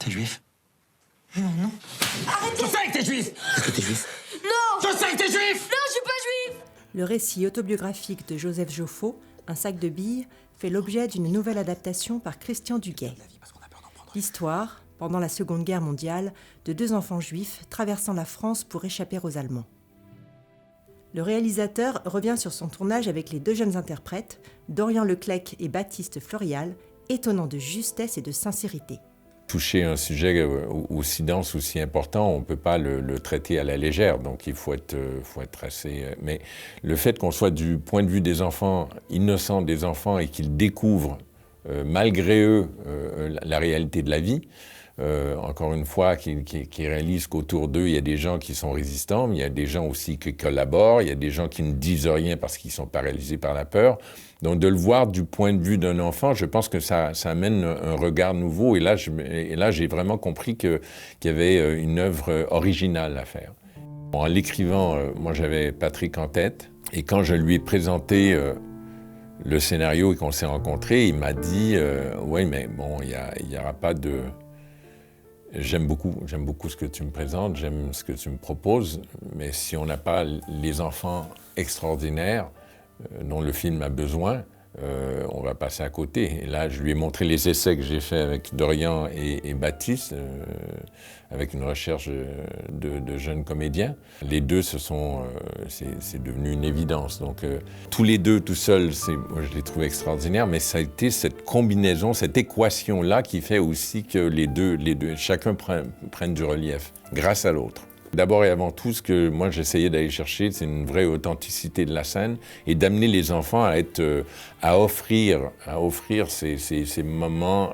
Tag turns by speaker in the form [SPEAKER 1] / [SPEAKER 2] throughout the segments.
[SPEAKER 1] T'es juif?
[SPEAKER 2] Non, non.
[SPEAKER 1] Je sais que t'es juif! Est-ce que t'es juif?
[SPEAKER 2] Non!
[SPEAKER 1] Je sais que t'es juif!
[SPEAKER 2] Non, je suis pas juif!
[SPEAKER 3] Le récit autobiographique de Joseph Joffo, Un sac de billes, fait l'objet d'une nouvelle adaptation par Christian Duguay. L'histoire, pendant la Seconde Guerre mondiale, de deux enfants juifs traversant la France pour échapper aux Allemands. Le réalisateur revient sur son tournage avec les deux jeunes interprètes, Dorian Leclecq et Baptiste Florial, étonnant de justesse et de sincérité.
[SPEAKER 4] Toucher un sujet aussi dense, aussi important, on ne peut pas le traiter à la légère, donc il faut être assez... Mais le fait qu'on soit du point de vue des enfants, innocents des enfants, et qu'ils découvrent, malgré eux, la réalité de la vie, encore une fois, qui réalisent qu'autour d'eux, il y a des gens qui sont résistants, mais il y a des gens aussi qui collaborent, il y a des gens qui ne disent rien parce qu'ils sont paralysés par la peur. Donc de le voir du point de vue d'un enfant, je pense que ça amène un regard nouveau. Et là, j'ai vraiment compris qu'il y avait une œuvre originale à faire. En l'écrivant, moi j'avais Patrick en tête, et quand je lui ai présenté le scénario et qu'on s'est rencontrés, il m'a dit « Oui, mais bon, il n'y aura pas de... » J'aime beaucoup ce que tu me présentes, j'aime ce que tu me proposes, mais si on n'a pas les enfants extraordinaires dont le film a besoin, on va passer à côté. Et là, je lui ai montré les essais que j'ai faits avec Dorian et Baptiste, avec une recherche de jeunes comédiens. Les deux, c'est devenu une évidence. Donc, tous les deux, tout seuls, moi, je les trouve extraordinaires, mais ça a été cette combinaison, cette équation-là qui fait aussi que les deux chacun prenne du relief, grâce à l'autre. D'abord et avant tout, ce que moi j'essayais d'aller chercher, c'est une vraie authenticité de la scène et d'amener les enfants à offrir ces moments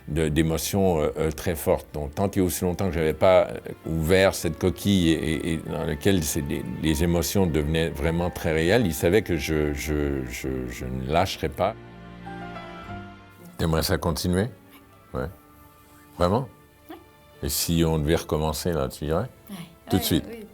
[SPEAKER 4] d'émotion très fortes. Donc tant et aussi longtemps que je n'avais pas ouvert cette coquille et dans laquelle les émotions devenaient vraiment très réelles, ils savaient que je ne lâcherais pas. T'aimerais ça continuer? Ouais. Vraiment? Et si on devait recommencer, là, tu dirais?
[SPEAKER 2] Ouais.
[SPEAKER 4] Tout de suite?
[SPEAKER 2] Oui.